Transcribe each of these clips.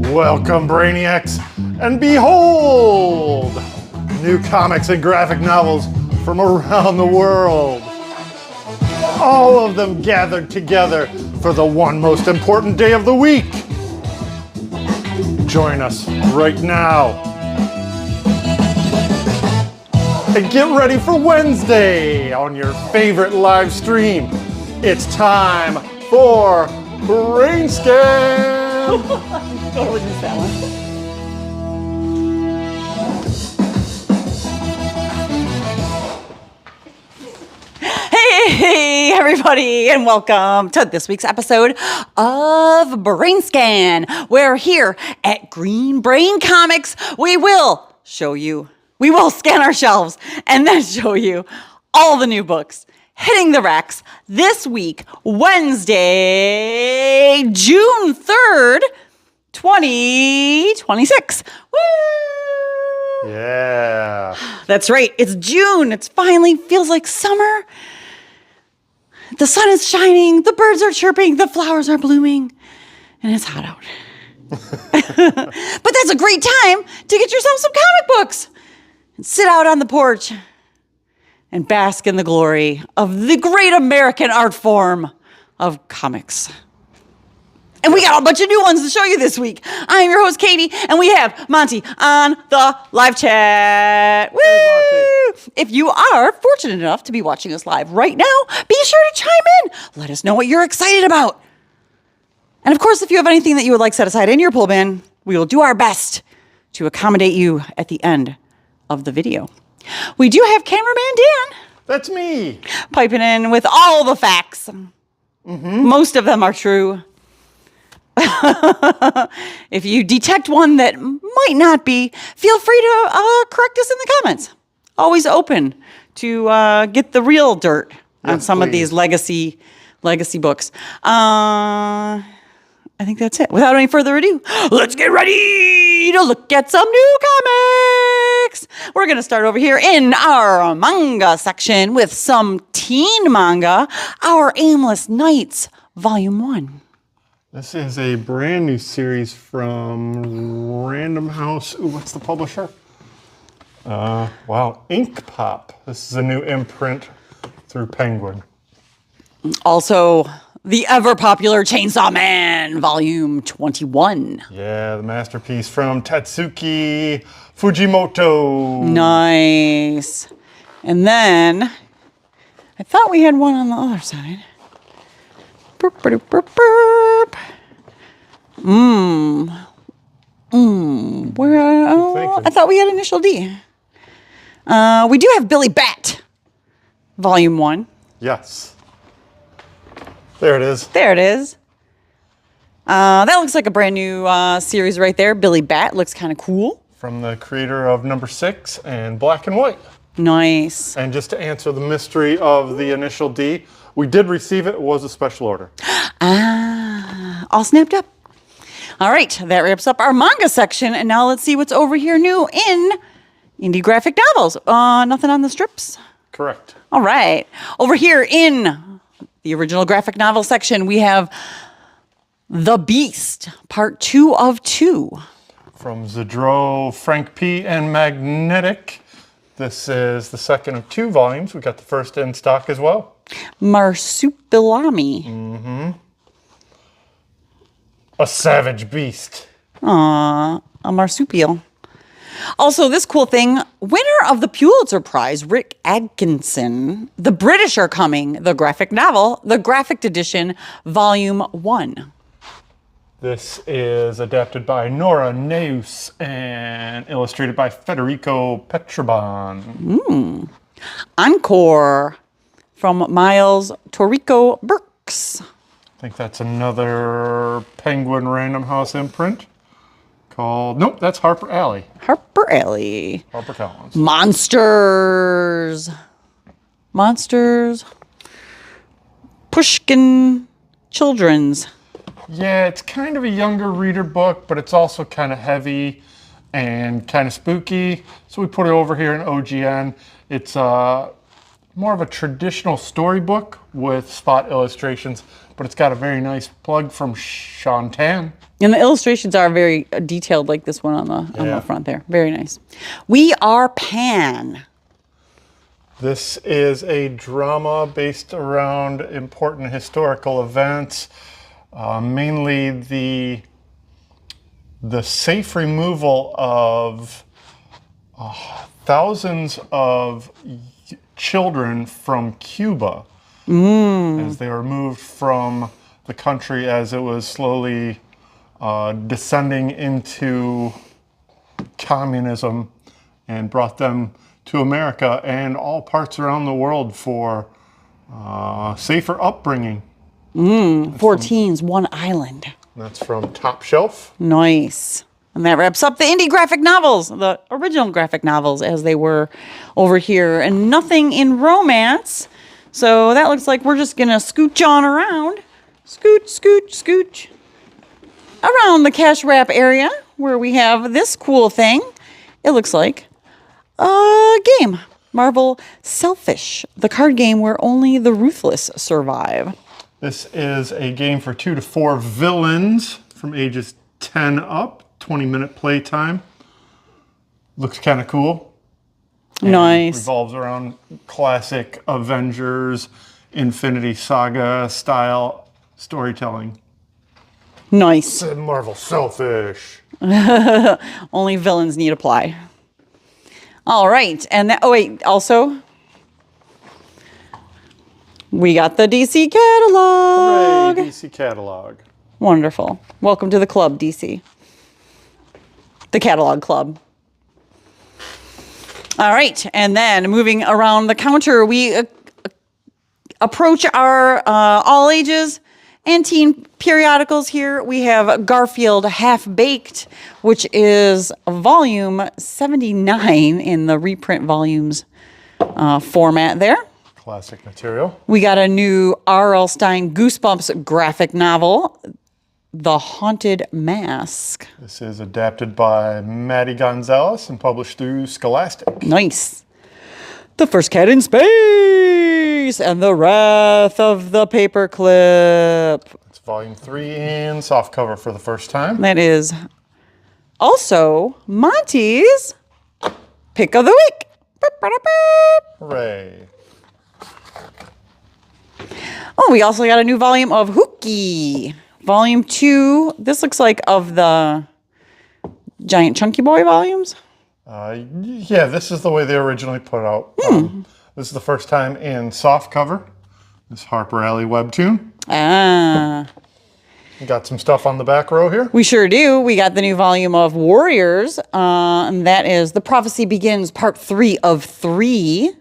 Welcome, Brainiacs, and behold! New comics and graphic novels from around the world. All of them gathered together for the one most important day of the week. Join us right now. And get ready for Wednesday on your favorite live stream. It's time for BrainScan! Totally missed that one. Hey everybody, and welcome to this week's episode of BrainScan, where here at Green Brain Comics, we will scan our shelves and then show you all the new books hitting the racks this week, Wednesday, June 3rd, 2026. Woo! Yeah. That's right. It's June. It finally feels like summer. The sun is shining. The birds are chirping. The flowers are blooming. And it's hot out. But that's a great time to get yourself some comic books and sit out on the porch and bask in the glory of the great American art form of comics. And we got a bunch of new ones to show you this week. I am your host, Katie, and we have Monty on the live chat. Woo! If you are fortunate enough to be watching us live right now, be sure to chime in. Let us know what you're excited about. And of course, if you have anything that you would like set aside in your pull bin, we will do our best to accommodate you at the end of the video. We do have cameraman Dan. That's me. Piping in with all the facts. Mm-hmm. Most of them are true. If you detect one that might not be, feel free to correct us in the comments. Always open to get the real dirt on some of these legacy books. I think that's it. Without any further ado, let's get ready to look at some new comics. We're going to start over here in our manga section with some teen manga, Our Aimless Nights, Volume 1. This is a brand new series from Random House. Ooh, what's the publisher? Wow, Ink Pop. This is a new imprint through Penguin. Also, the ever-popular Chainsaw Man, Volume 21. Yeah, the masterpiece from Tatsuki Fujimoto. Nice. And then, I thought we had one on the other side. Burp, burp, burp, burp. Where? I thought we had Initial D. We do have Billy Bat, Volume 1. Yes. There it is. There it is. That looks like a brand new series right there. Billy Bat looks kind of cool. From the creator of Number 6 and Black and White. Nice. And just to answer the mystery of the Initial D, we did receive it. It was a special order. All snapped up. All right, that wraps up our manga section. And now let's see what's over here new in indie graphic novels. Nothing on the strips? Correct. All right. Over here in the original graphic novel section, we have The Beast, Part 2 of 2. From Zadro, Frank P. and Magnetic. This is the second of 2 volumes. We got the first in stock as well. Marsupilami. Mm-hmm. A savage beast. Aw, a marsupial. Also, this cool thing, winner of the Pulitzer Prize, Rick Atkinson. The British are coming, the graphic novel, the graphic edition, Volume 1. This is adapted by Nora Neus and illustrated by Federico Petrobon. Encore from Miles Torrico Burks. I think that's another Penguin Random House imprint called, nope, that's Harper Alley. Harper Alley. Harper Collins. Monsters. Pushkin Children's. Yeah, it's kind of a younger reader book, but it's also kind of heavy and kind of spooky. So we put it over here in OGN. It's more of a traditional storybook with spot illustrations, but it's got a very nice plug from Sean Tan. And the illustrations are very detailed, like this one on the front there. Very nice. We Are Pan. This is a drama based around important historical events, mainly the safe removal of thousands of children from Cuba as they were moved from the country as it was slowly descending into communism, and brought them to America and all parts around the world for safer upbringing. 4 teens, 1 island. That's from Top Shelf. Nice. And that wraps up the indie graphic novels, the original graphic novels as they were over here, and nothing in romance. So that looks like we're just going to scooch on around. Scooch. Around the cash wrap area where we have this cool thing. It looks like a game. Marvel Selfish, the card game where only the ruthless survive. This is a game for 2 to 4 villains from ages 10 up, 20-minute playtime. Looks kind of cool. Nice. Revolves around classic Avengers, Infinity Saga style storytelling. Nice. Marvel Selfish. Only villains need apply. All right. And that, also, we got the DC catalog. Hooray, DC catalog. Wonderful. Welcome to the club, DC. The catalog club. All right. And then moving around the counter, we approach our all ages and teen periodicals here. We have Garfield Half Baked, which is volume 79 in the reprint volumes format there. Classic material. We got a new R.L. Stine Goosebumps graphic novel, The Haunted Mask. This is adapted by Maddie Gonzalez and published through Scholastic. Nice. The First Cat in Space and The Wrath of the Paperclip. It's volume 3 in softcover for the first time. That is also Monty's Pick of the Week. Hooray. Oh, we also got a new volume of Hooky. Volume 2. This looks like of the Giant Chunky Boy volumes. Yeah, this is the way they originally put out. This is the first time in softcover. This Harper Alley webtoon. Got some stuff on the back row here. We sure do. We got the new volume of Warriors. And that is The Prophecy Begins, part 3 of 3.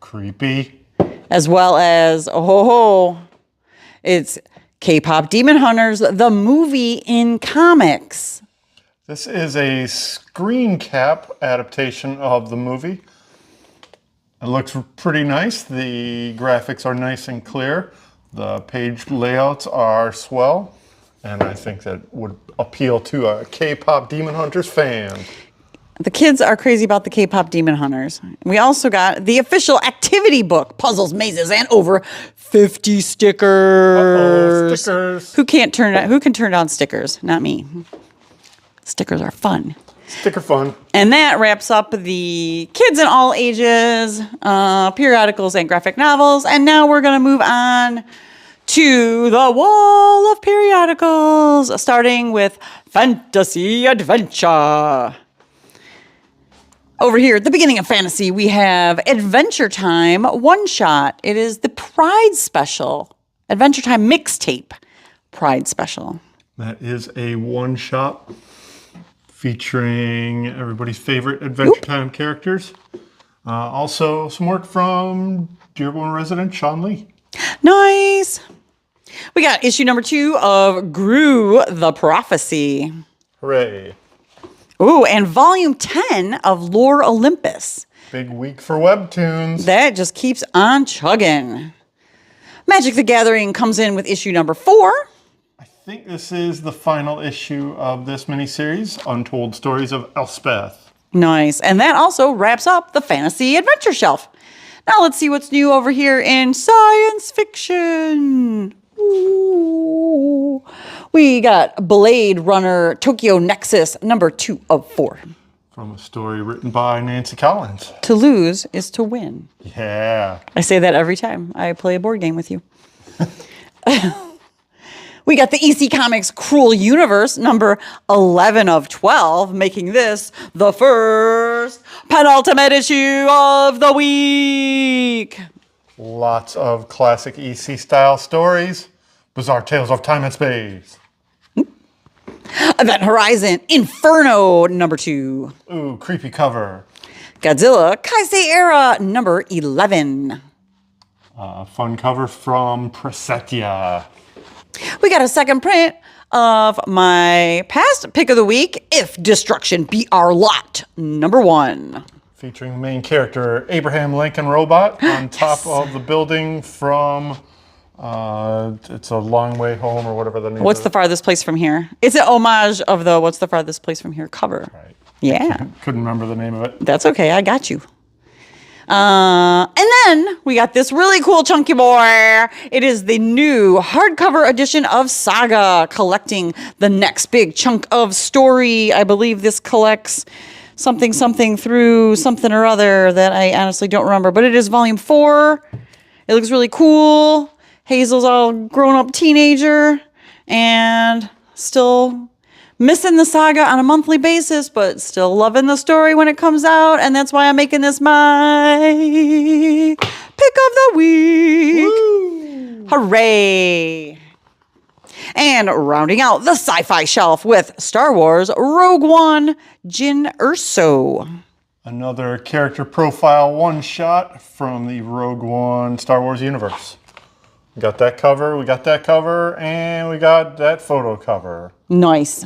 Creepy. As well as, it's K-Pop Demon Hunters, the movie in comics. This is a screen cap adaptation of the movie. It looks pretty nice. The graphics are nice and clear. The page layouts are swell. And I think that would appeal to a K-Pop Demon Hunters fan. The kids are crazy about the K-Pop Demon Hunters. We also got the official activity book, Puzzles, Mazes, and over 50 stickers. Stickers. Who can turn down stickers? Not me. Stickers are fun. Sticker fun. And that wraps up the kids in all ages, periodicals and graphic novels. And now we're going to move on to the wall of periodicals, starting with Fantasy Adventure. Over here at the beginning of fantasy, we have Adventure Time One Shot. It is the Pride Special. Adventure Time Mixtape Pride Special. That is a one-shot featuring everybody's favorite Adventure Time characters. Also, some work from Dearborn resident Sean Lee. Nice. We got issue number 2 of Gru the Prophecy. Hooray. Ooh, and volume 10 of Lore Olympus. Big week for webtoons. That just keeps on chugging. Magic the Gathering comes in with issue number 4. I think this is the final issue of this miniseries, Untold Stories of Elspeth. Nice. And that also wraps up the Fantasy Adventure Shelf. Now let's see what's new over here in science fiction. Ooh. We got Blade Runner Tokyo Nexus number 2 of 4. From a story written by Nancy Collins. To lose is to win. Yeah. I say that every time I play a board game with you. We got the EC Comics Cruel Universe, number 11 of 12, making this the first penultimate issue of the week. Lots of classic EC style stories. Bizarre tales of time and space. Event Horizon Inferno, number 2. Ooh, creepy cover. Godzilla Kaisei Era, number 11. Fun cover from Presetia. We got a second print of my past pick of the week, If Destruction Be Our Lot, number 1. Featuring the main character, Abraham Lincoln Robot, on top of the building from, it's a long way home or whatever the name What's is. the farthest place from here? It's an homage of the What's the Farthest Place from Here cover. Right. Yeah, Couldn't remember the name of it. that's okay. I got you. And then we got this really cool chunky boy. It is the new hardcover edition of Saga, collecting the next big chunk of story. I believe this collects something through something or other that I honestly don't remember, but it is volume 4. It looks really cool. Hazel's all grown up teenager and still missing the Saga on a monthly basis, but still loving the story when it comes out. And that's why I'm making this my pick of the week. Woo! Hooray. And rounding out the sci-fi shelf with Star Wars Rogue One, Jyn Erso. Another character profile one-shot from the Rogue One Star Wars universe. We got that cover, and we got that photo cover. Nice.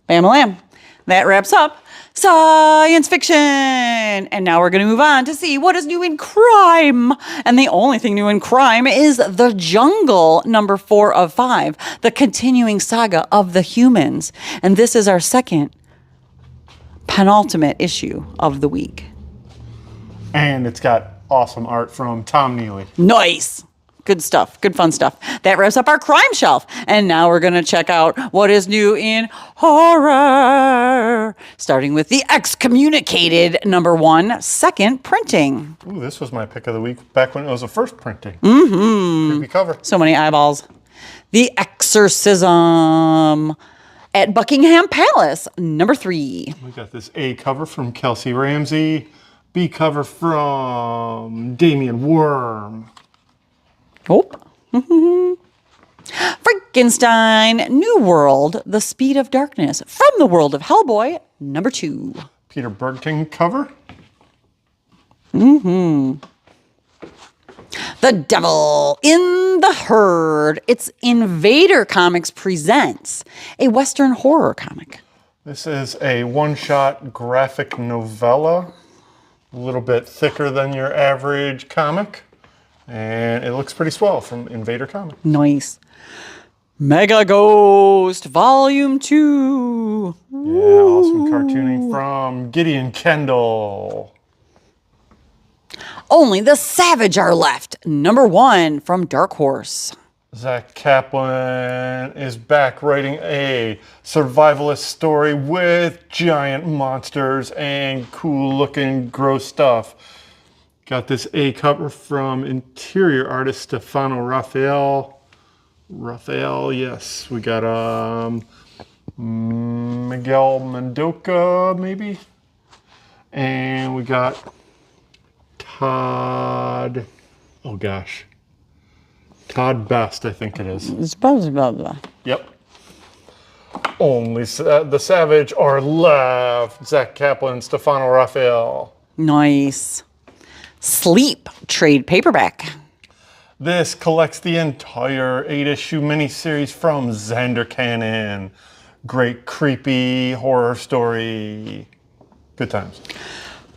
Bam-a-lam. That wraps up science fiction. And now we're going to move on to see what is new in crime. And the only thing new in crime is The Jungle, number 4 of 5, the continuing saga of the humans. And this is our second penultimate issue of the week. And it's got awesome art from Tom Neely. Nice. Good stuff. Good fun stuff. That wraps up our crime shelf. And now we're going to check out what is new in horror. Starting with The Excommunicated, number 1, second printing. Ooh, this was my pick of the week back when it was the first printing. Mm-hmm. Creepy cover. So many eyeballs. The Exorcism at Buckingham Palace, number 3. We got this A cover from Kelsey Ramsey. B cover from Damian Worm. Oh. Frankenstein, New World, The Speed of Darkness, from the world of Hellboy, number 2. Peter Bergting cover. The Devil in the Herd. It's Invader Comics presents a Western horror comic. This is a one-shot graphic novella. A little bit thicker than your average comic. And it looks pretty swell from Invader Comics. Nice. Mega Ghost, Volume 2. Yeah, awesome cartooning from Gideon Kendall. Only the Savage Are Left, number 1 from Dark Horse. Zach Kaplan is back writing a survivalist story with giant monsters and cool-looking, gross stuff. Got this A cover from interior artist Stefano Raphael. Yes. We got Miguel Mendoza, maybe. And we got Todd Best, I think it is. It's blah, blah, blah. Yep. Only the Savage Are Left. Zach Kaplan, Stefano Raphael. Nice. Sleep, trade paperback. This collects the entire 8-issue miniseries from Xander Cannon. Great creepy horror story. Good times.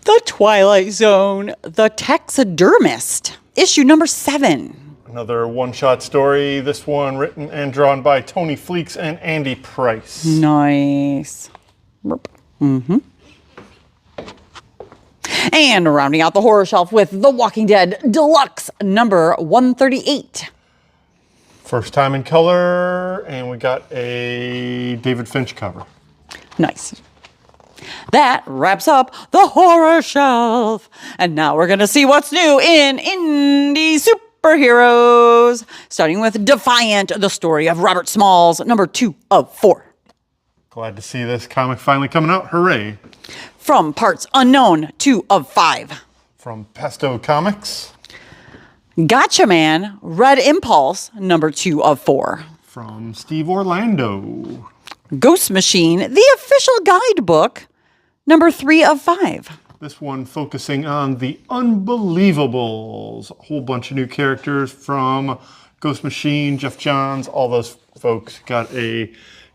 The Twilight Zone, The Taxidermist, issue number 7. Another one-shot story. This one written and drawn by Tony Fleeks and Andy Price. Nice. Mm-hmm. And rounding out the horror shelf with The Walking Dead Deluxe, number 138. First time in color, and we got a David Finch cover. Nice. That wraps up the horror shelf. And now we're going to see what's new in indie superheroes. Starting with Defiant, the story of Robert Smalls, number 2 of 4. Glad to see this comic finally coming out. Hooray. From Parts Unknown, 2 of 5. From Pesto Comics. Gotcha Man, Red Impulse, number 2 of 4. From Steve Orlando. Ghost Machine, the official guidebook, number 3 of 5. This one focusing on the Unbelievables. A whole bunch of new characters from Ghost Machine, Jeff Johns, all those folks. Got a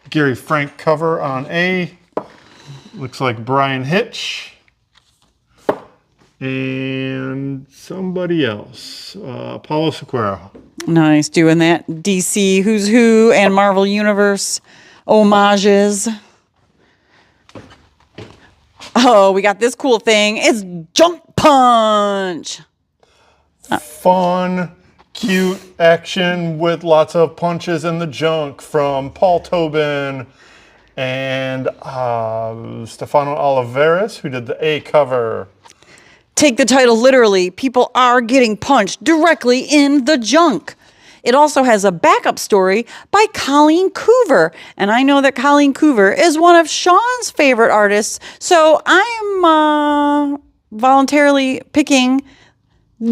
Gary Frank cover on A. Looks like Brian Hitch. And somebody else. Paulo Sequeira. Nice, doing that DC Who's Who and Marvel Universe homages. Oh, we got this cool thing. It's Junk Punch. Fun, cute action with lots of punches in the junk from Paul Tobin and Stefano Oliveras, who did the A cover. Take the title literally. People are getting punched directly in the junk. It also has a backup story by Colleen Coover. And I know that Colleen Coover is one of Sean's favorite artists. So I am voluntarily picking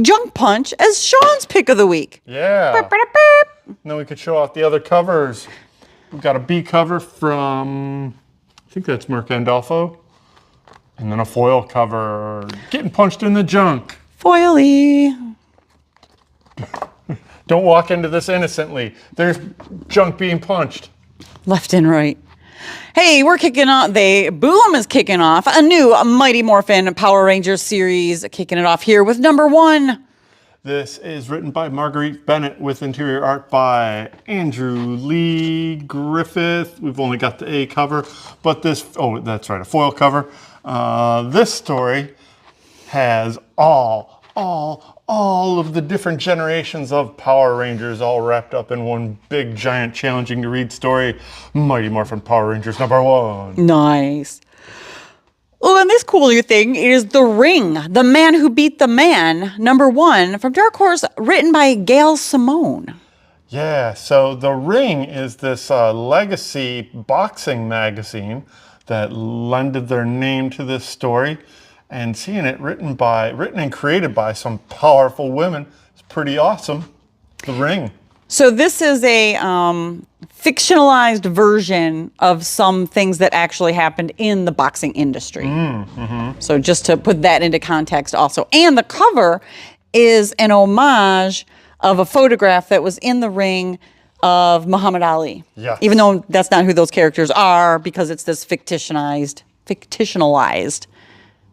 Junk Punch as Sean's pick of the week. Yeah. Burp, burp, burp. And then we could show off the other covers. We've got a B cover from, I think that's Mark Andolfo. And then a foil cover. Getting punched in the junk. Foily. Don't walk into this innocently. There's junk being punched. Left and right. Hey, we're kicking off. Boom is kicking off a new Mighty Morphin Power Rangers series. Kicking it off here with number 1. This is written by Marguerite Bennett with interior art by Andrew Lee Griffith. We've only got the A cover, but this, oh, that's right, a foil cover. This story has all of the different generations of Power Rangers all wrapped up in one big, giant, challenging to read story. Mighty Morphin Power Rangers number 1. Nice. Well, and this cool new thing is The Ring, The Man Who Beat the Man, number 1 from Dark Horse, written by Gail Simone. Yeah, so The Ring is this legacy boxing magazine that lended their name to this story. And seeing it written and created by some powerful women is pretty awesome. The Ring. So this is a fictionalized version of some things that actually happened in the boxing industry. So just to put that into context also. And the cover is an homage of a photograph that was in the ring of Muhammad Ali. Yes. Even though that's not who those characters are, because it's this fictionalized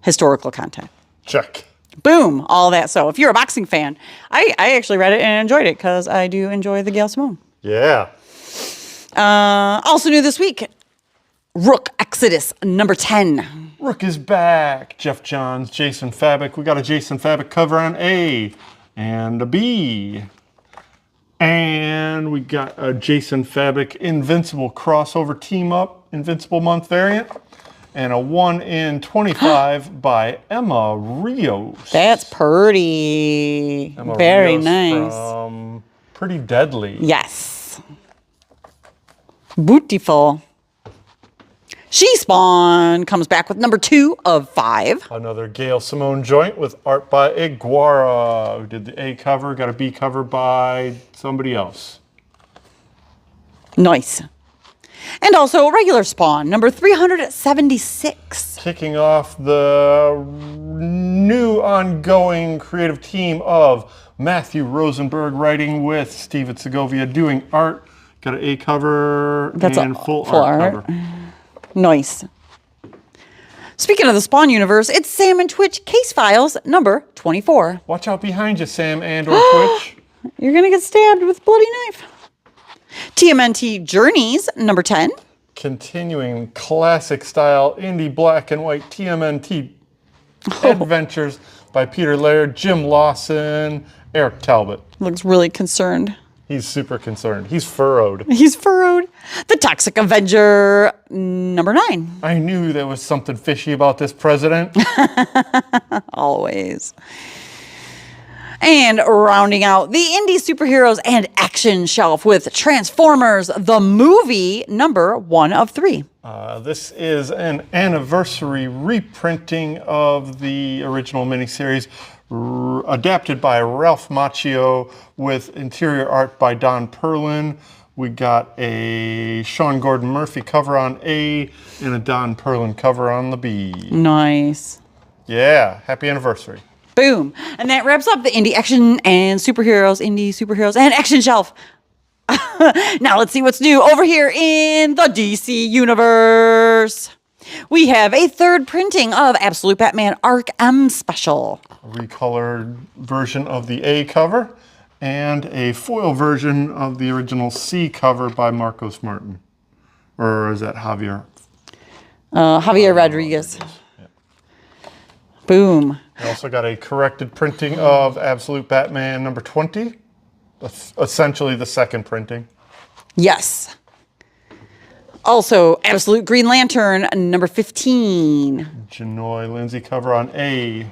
historical content. Check. Boom, all that. So if you're a boxing fan, I actually read it and enjoyed it because I do enjoy the Gail Simone. Yeah. Also new this week, Rook Exodus number 10. Rook is back. Jeff Johns, Jason Fabok. We got a Jason Fabok cover on A and a B. And we got a Jason Fabok Invincible crossover team up, Invincible month variant. And a 1 in 25 by Emma Rios. That's pretty. Emma Very Rios nice. From Pretty Deadly. Yes. Beautiful. She Spawn comes back with number 2 of 5. Another Gail Simone joint with art by Iguara, who did the A cover, got a B cover by somebody else. Nice. And also regular Spawn, number 376. Kicking off the new ongoing creative team of Matthew Rosenberg writing with Steven Segovia doing art. Got an A cover and full art cover. Nice. Speaking of the Spawn universe, it's Sam and Twitch Case Files number 24. Watch out behind you, Sam and or Twitch. You're going to get stabbed with a bloody knife. TMNT Journeys number 10. Continuing classic style indie black and white TMNT adventures by Peter Laird, Jim Lawson, Eric Talbot. Looks really concerned. He's super concerned. He's furrowed. He's furrowed. The Toxic Avenger, number 9. I knew there was something fishy about this president. Always. And rounding out the indie superheroes and action shelf with Transformers, the movie, number 1 of 3. This is an anniversary reprinting of the original miniseries, adapted by Ralph Macchio with interior art by Don Perlin. We got a Sean Gordon Murphy cover on A and a Don Perlin cover on the B. Nice. Yeah, happy anniversary. Boom. And that wraps up the indie action and superheroes, and action shelf. Now let's see what's new over here in the DC universe. We have a 3rd printing of Absolute Batman Arc M Special. A recolored version of the A cover and a foil version of the original C cover by Marcos Martin. Or is that Javier? Javier Rodriguez. Yeah. Boom. We also got a corrected printing of Absolute Batman number 20. Essentially the 2nd printing. Yes. Also, Absolute Green Lantern number 15. Janoy Lindsay cover on A.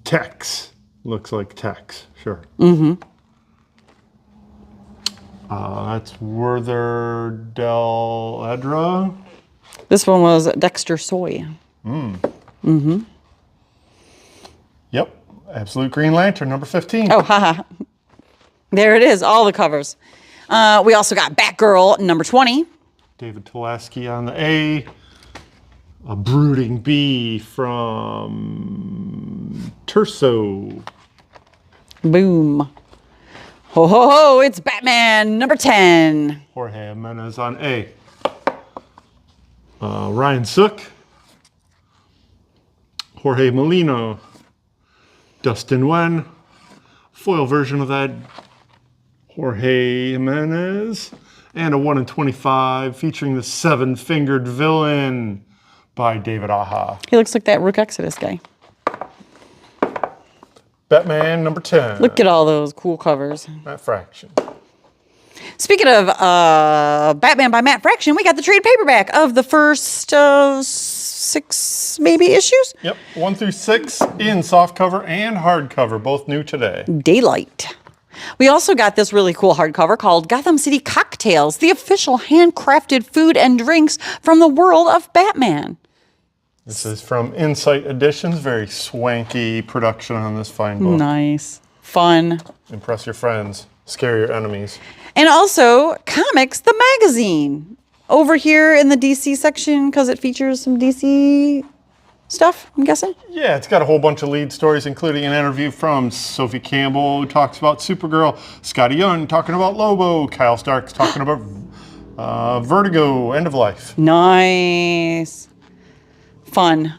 Tex. Looks like Tex, sure. That's Werther Del Edra. This one was Dexter Soy. Yep. Absolute Green Lantern number 15. Oh, haha. There it is, all the covers. We also got Batgirl number 20. David Tulaski on the A. A Brooding Bee from Terso. Boom. Ho, ho, ho, it's Batman number 10. Jorge Jimenez on A. Ryan Sook. Jorge Molino. Dustin Wen. Foil version of that. Jorge Jimenez. And a 1 in 25 featuring the 7-fingered villain by David Aja. He looks like that Rook Exodus guy. Batman number 10. Look at all those cool covers. Matt Fraction. Speaking of Batman by Matt Fraction, we got the trade paperback of the first 6 maybe issues. Yep, 1 through 6 in softcover and hardcover, both new today. Daylight. We also got this really cool hardcover called Gotham City Cocktails, the official handcrafted food and drinks from the world of Batman. This is from Insight Editions. Very swanky production on this fine book. Nice. Fun. Impress your friends. Scare your enemies. And also, Comics, the magazine. Over here in the DC section, because it features some DC stuff, I'm guessing. Yeah, it's got a whole bunch of lead stories, including an interview from Sophie Campbell, who talks about Supergirl, Scotty Young talking about Lobo, Kyle Starks talking about Vertigo, End of Life. Nice. Fun.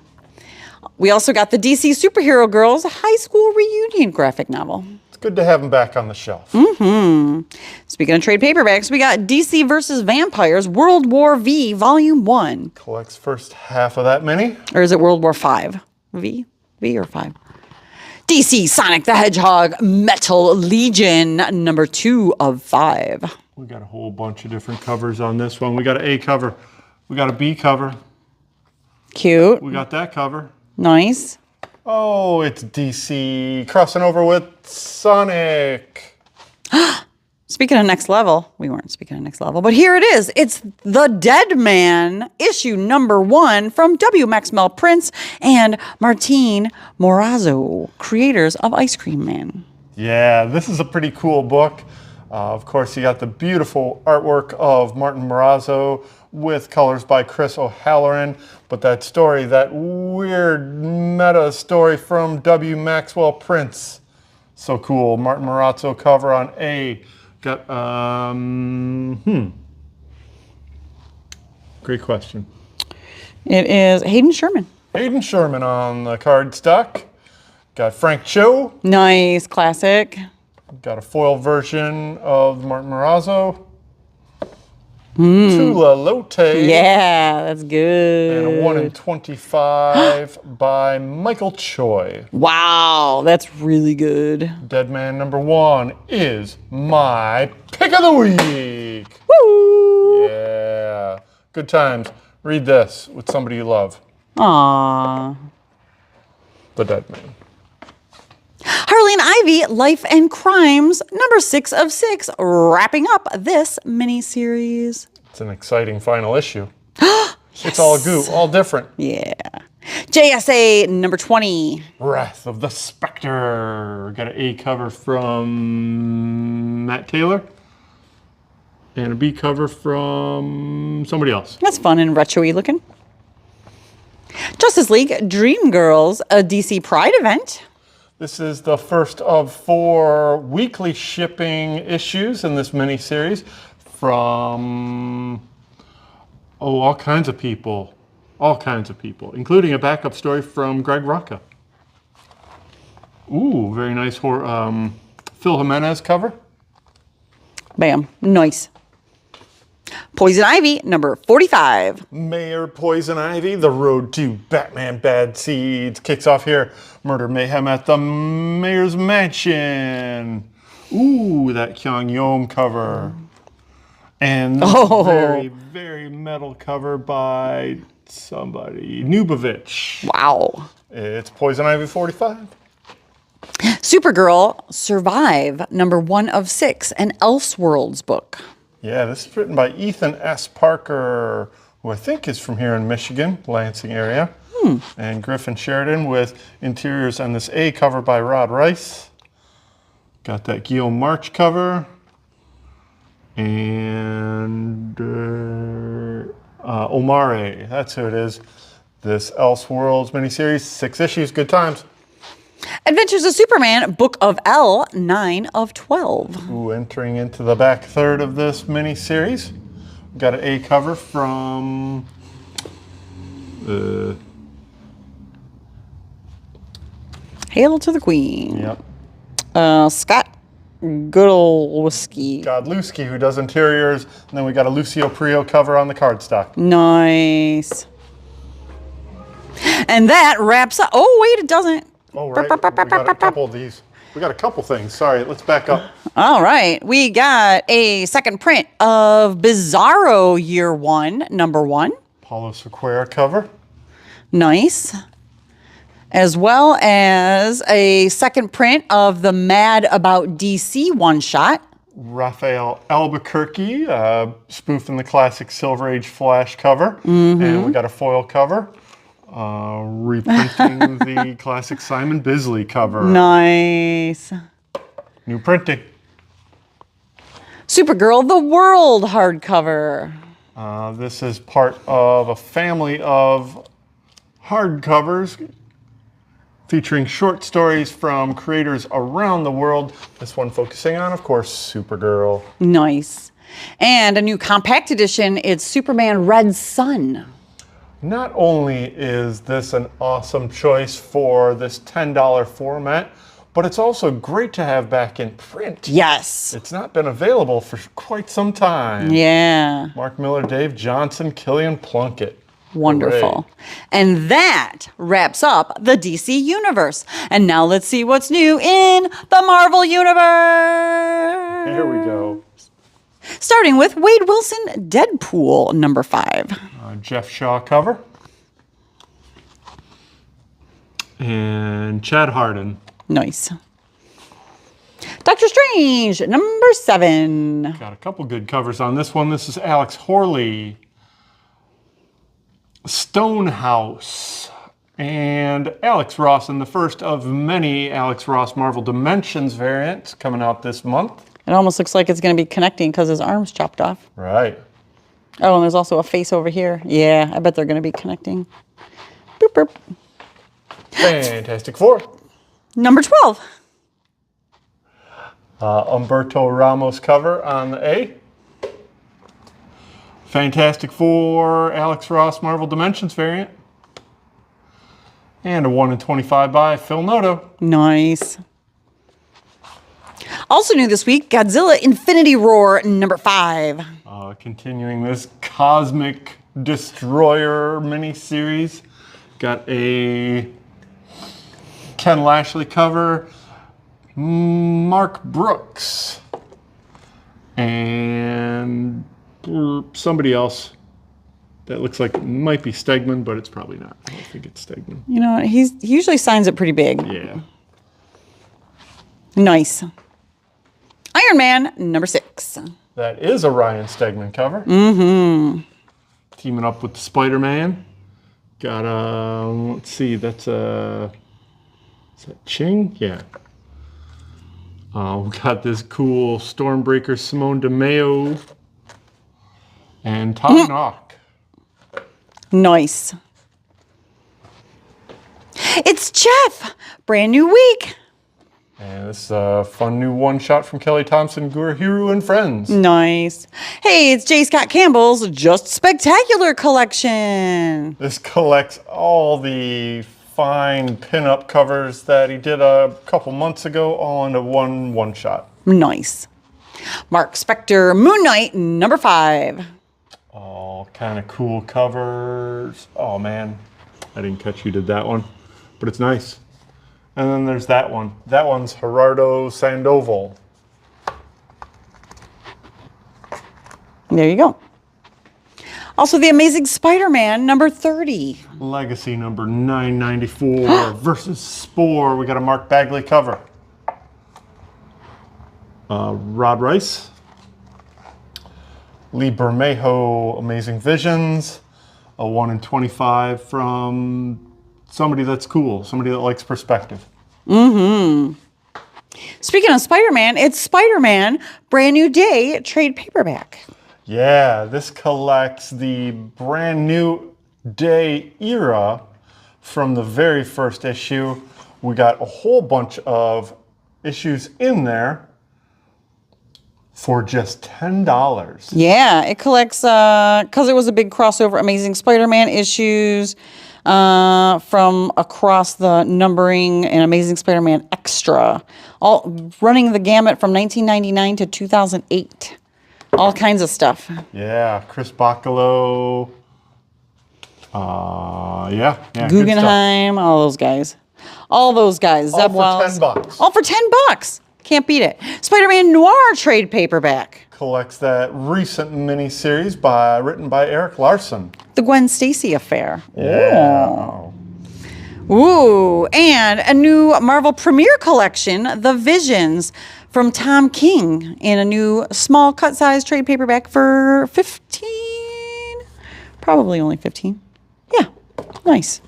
We also got the DC Superhero Girls High School Reunion graphic novel. It's good to have them back on the shelf. Speaking of trade paperbacks, we got DC versus Vampires World War V Volume 1. Collects first half of that mini. Or is it World War 5? V or 5? DC Sonic the Hedgehog Metal Legion number 2 of 5. We got a whole bunch of different covers on this one. We got an A cover. We got a B cover. Cute. We got that cover. Nice. Oh, it's DC crossing over with Sonic. Speaking of next level, we weren't speaking of next level, but here it is. It's The Dead Man, issue number 1 from W. Maxwell Prince and Martin Morazzo, creators of Ice Cream Man. Yeah, this is a pretty cool book. Of course, you got the beautiful artwork of Martin Morazzo with colors by Chris O'Halloran. But that story, that weird meta story from W. Maxwell Prince. So cool. Martin Morazzo cover on A. Got, Great question. It is Hayden Sherman. Hayden Sherman on the cardstock. Got Frank Cho. Nice, classic. Got a foil version of Martin Morazzo. Tula Lote. Yeah, that's good. And a 1 in 25 by Michael Choi. Wow, that's really good. Deadman number 1 is my pick of the week. Woo! Yeah. Good times. Read this with somebody you love. Aww. The Deadman. Harley and Ivy, Life and Crimes, number 6 of 6, wrapping up this mini-series. It's an exciting final issue. Yes. It's all goo, all different. Yeah. JSA, number 20. Wrath of the Spectre. Got an A cover from Matt Taylor. And a B cover from somebody else. That's fun and retro-y looking. Justice League, Dream Girls, a DC Pride event. This is the first of 4 weekly shipping issues in this mini-series from, all kinds of people. All kinds of people, including a backup story from Greg Rucka. Ooh, very nice Phil Jimenez cover. Bam. Nice. Poison Ivy, number 45. Mayor Poison Ivy, The Road to Batman Bad Seeds kicks off here. Murder Mayhem at the Mayor's Mansion. Ooh, that Kyung Yom cover. And very, very metal cover by somebody. Nubovich. Wow. It's Poison Ivy 45. Supergirl, Survive, number 1 of 6, an Elseworlds book. Yeah, this is written by Ethan S. Parker, who I think is from here in Michigan, Lansing area. And Griffin Sheridan with interiors on this A cover by Rod Rice. Got that Guillaume March cover. And Omare, that's who it is. This Elseworlds miniseries, 6 issues, good times. Adventures of Superman, Book of L, 9 of 12. Ooh, entering into the back third of this miniseries. Got an A cover from Hail to the Queen. Yep. Scott Godlewski. Godlewski, who does interiors. And then we got a Lucio Prio cover on the cardstock. Nice. And that wraps up. Oh, wait, it doesn't. Oh, right. We got a couple of these. We got a couple things. Sorry, let's back up. All right. We got a second print of Bizarro Year 1, number 1. Paulo Sequeira cover. Nice. As well as a second print of the Mad About DC one-shot. Raphael Albuquerque, spoofing the classic Silver Age Flash cover. And we got a foil cover. Reprinting the classic Simon Bisley cover. Nice. New printing. Supergirl, The World hardcover. This is part of a family of hardcovers featuring short stories from creators around the world. This one focusing on, of course, Supergirl. Nice. And a new compact edition, it's Superman Red Sun. Not only is this an awesome choice for this $10 format, but it's also great to have back in print. Yes. It's not been available for quite some time. Yeah. Mark Miller, Dave Johnson, Killian Plunkett. Wonderful. Hooray. And that wraps up the DC Universe. And now let's see what's new in the Marvel Universe. Here we go. Starting with Wade Wilson, Deadpool, number 5. Jeff Shaw cover. And Chad Harden. Nice. Doctor Strange, number 7. Got a couple good covers on this one. This is Alex Horley. Stonehouse. And Alex Ross in the first of many Alex Ross Marvel Dimensions variants coming out this month. It almost looks like it's going to be connecting because his arm's chopped off. Right. Oh, and there's also a face over here. Yeah, I bet they're going to be connecting. Boop, boop. Fantastic Four. Number 12. Humberto Ramos cover on the A. Fantastic Four, Alex Ross Marvel Dimensions variant. And a 1 in 25 by Phil Noto. Nice. Also new this week, Godzilla Infinity Roar number 5. Continuing this Cosmic Destroyer miniseries. Got a Ken Lashley cover, Mark Brooks, and somebody else that looks like it might be Stegman, but it's probably not. I don't think it's Stegman. You know, he usually signs it pretty big. Yeah. Nice. Iron Man number 6. That is a Ryan Stegman cover. Teaming up with the Spider-Man. Got let's see, that's is that Ching? Yeah. We got this cool Stormbreaker Simone DeMeo and Todd Knock. Nice. It's Jeff. Brand new week. And this is a fun new one-shot from Kelly Thompson, Guru and Friends. Nice. Hey, it's J. Scott Campbell's Just Spectacular collection. This collects all the fine pin-up covers that he did a couple months ago, all into one-shot. Nice. Mark Spector, Moon Knight number 5. All kind of cool covers. Oh man, I didn't catch you did that one, but it's nice. And then there's that one. That one's Gerardo Sandoval. There you go. Also, The Amazing Spider-Man number 30. Legacy number 994 versus Spore. We got a Mark Bagley cover. Rod Rice. Lee Bermejo, Amazing Visions. A 1 in 25 from somebody that's cool, somebody that likes perspective. Speaking of Spider-Man, it's Spider-Man Brand New Day trade paperback. Yeah, this collects the Brand New Day era from the very first issue. We got a whole bunch of issues in there for just $10. Yeah, it collects, because it was a big crossover, Amazing Spider-Man issues from across the numbering and Amazing Spider-Man Extra. All running the gamut from 1999 to 2008. All kinds of stuff. Yeah, Chris Bacalo. Yeah. Guggenheim, all those guys. All those guys. All Zeb for Wells. $10. All for $10. Can't beat it. Spider-Man Noir trade paperback. Collects that recent miniseries written by Eric Larson. The Gwen Stacy affair. Yeah. Ooh, and a new Marvel Premiere collection, The Visions, from Tom King, in a new small cut size trade paperback for $15. Probably only $15. Yeah, nice.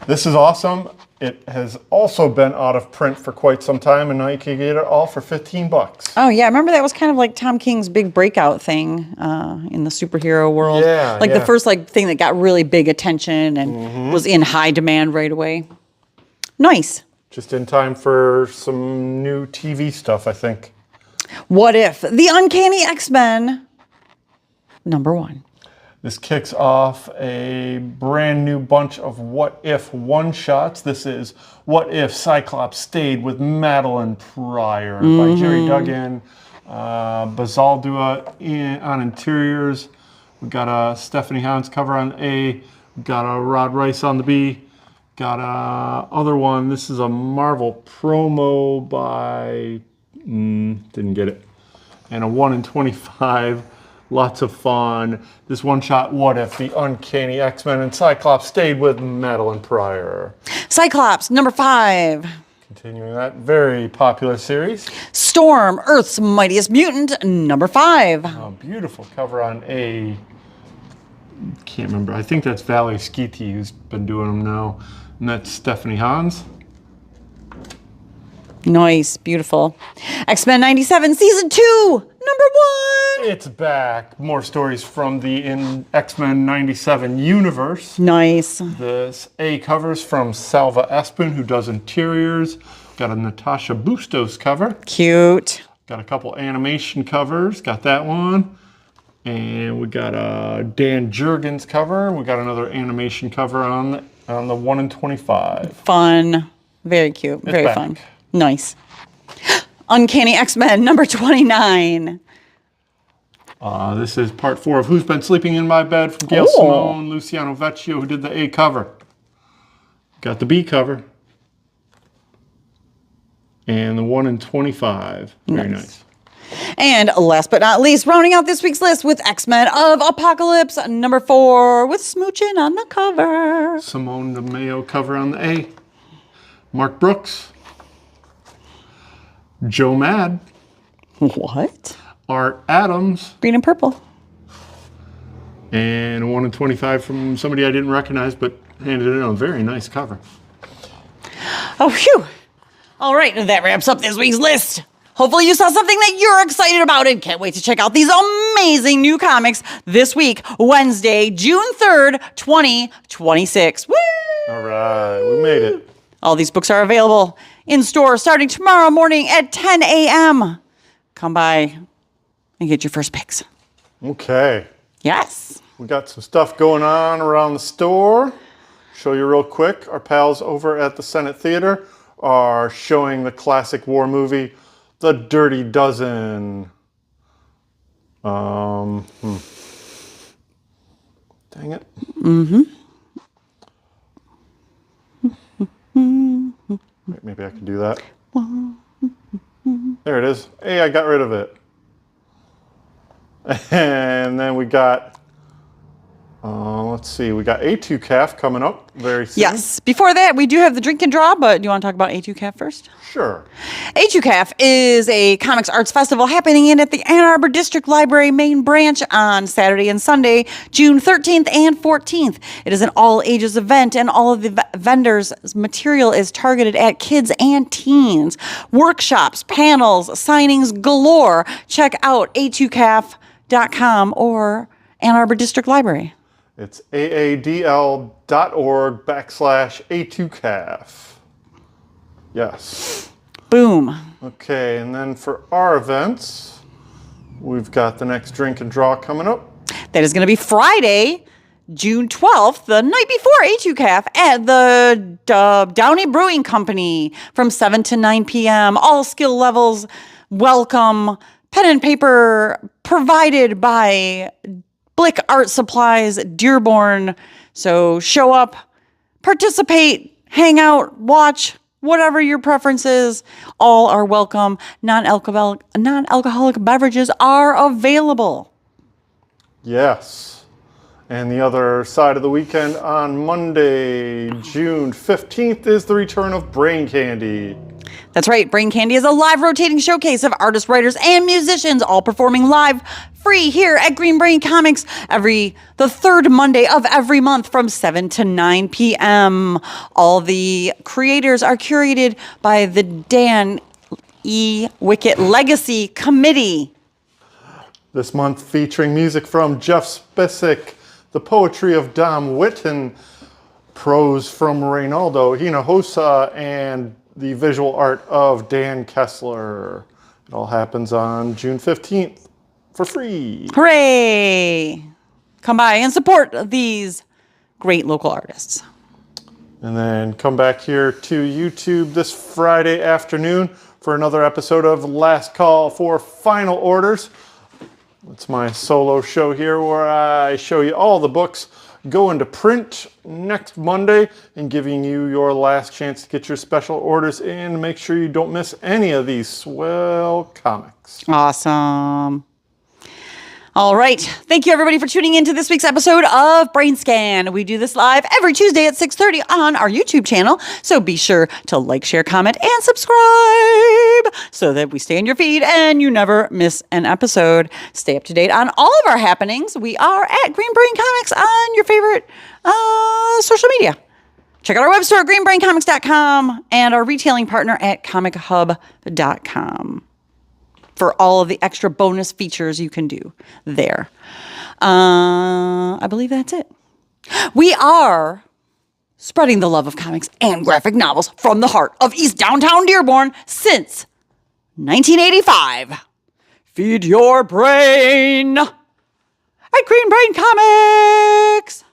This is awesome. It has also been out of print for quite some time, and now you can get it all for $15. Oh yeah, I remember that was kind of like Tom King's big breakout thing in the superhero world. Yeah, like yeah. the first thing that got really big attention and was in high demand right away. Nice. Just in time for some new TV stuff, I think. What If? The Uncanny X-Men, number 1. This kicks off a brand new bunch of What If one-shots. This is What If Cyclops Stayed with Madeline Pryor by Jerry Duggan. Bazaldua on interiors. We got a Stephanie Hans cover on A. We got a Rod Rice on the B. Got a other one. This is a Marvel promo by... didn't get it. And a 1 in 25. Lots of fun. This one-shot, What If the Uncanny X-Men and Cyclops stayed with Madeline Pryor. Cyclops, number 5. Continuing that very popular series. Storm, Earth's Mightiest Mutant, number 5. A beautiful cover on A. Can't remember. I think that's Valerie Skeety who's been doing them now. And that's Stephanie Hans. Nice, beautiful. X-Men 97, Season 2, number 1. It's back. More stories from the X-Men 97 universe. Nice. This A covers from Salva Espin, who does interiors. Got a Natasha Bustos cover. Cute. Got a couple animation covers. Got that one. And we got a Dan Jurgens cover. We got another animation cover on the 1 in 25. Fun. Very cute. Very back. fun. Nice. Uncanny X-Men number 29. This is part 4 of Who's Been Sleeping in My Bed from Gail Simone, Luciano Vecchio, who did the A cover. Got the B cover. And the 1 in 25. Very nice. And last but not least, rounding out this week's list with X-Men of Apocalypse number 4 with Smoochin' on the cover. Simone DeMeo cover on the A. Mark Brooks. Joe Mad. What? Art Adams. Green and purple. And a 1 in 25 from somebody I didn't recognize, but handed in a very nice cover. Oh, phew. All right, that wraps up this week's list. Hopefully you saw something that you're excited about and can't wait to check out these amazing new comics this week, Wednesday, June 3rd, 2026. Woo! All right, we made it. All these books are available in store starting tomorrow morning at 10 a.m. Come by and get your first picks. Okay. Yes. We got some stuff going on around the store. Show you real quick. Our pals over at the Senate Theater are showing the classic war movie, The Dirty Dozen. Dang it. Wait, maybe I can do that. There it is. Hey, I got rid of it. And then we got, let's see, we got A2CAF coming up very soon. Yes. Before that, we do have the drink and draw, but do you want to talk about A2CAF first? Sure. A2CAF is a comics arts festival happening at the Ann Arbor District Library main branch on Saturday and Sunday, June 13th and 14th. It is an all-ages event, and all of the vendors' material is targeted at kids and teens. Workshops, panels, signings galore. Check out A2CAF.com or Ann Arbor District Library. It's aadl.org/A2CAF. Yes. Boom. Okay, and then for our events, we've got the next drink and draw coming up. That is going to be Friday, June 12th, the night before A2CAF at the Downey Brewing Company from 7 to 9 p.m. All skill levels welcome. Pen and paper provided by Blick Art Supplies, Dearborn. So show up, participate, hang out, watch, whatever your preference is. All are welcome. Non-alcoholic beverages are available. Yes. And the other side of the weekend on Monday, June 15th, is the return of Brain Candy. That's right. Brain Candy is a live rotating showcase of artists, writers, and musicians, all performing live, free here at Green Brain Comics the third Monday of every month from 7 to 9 p.m. All the creators are curated by the Dan E. Wickett Legacy Committee. This month featuring music from Jeff Spisick, the poetry of Dom Whitten, prose from Reynaldo Hinojosa, and the visual art of Dan Kessler. It all happens on June 15th for free. Hooray! Come by and support these great local artists. And then come back here to YouTube this Friday afternoon for another episode of Last Call for Final Orders. It's my solo show here where I show you all the books going to print next Monday and giving you your last chance to get your special orders in. Make sure you don't miss any of these swell comics. Awesome. All right. Thank you, everybody, for tuning in to this week's episode of BrainScan. We do this live every Tuesday at 6:30 on our YouTube channel. So be sure to like, share, comment, and subscribe so that we stay in your feed and you never miss an episode. Stay up to date on all of our happenings. We are at Green Brain Comics on your favorite social media. Check out our web store, greenbraincomics.com, and our retailing partner at COMICHUB.com. for all of the extra bonus features you can do there. I believe that's it. We are spreading the love of comics and graphic novels from the heart of East Downtown Dearborn since 1985. Feed your brain at Green Brain Comics.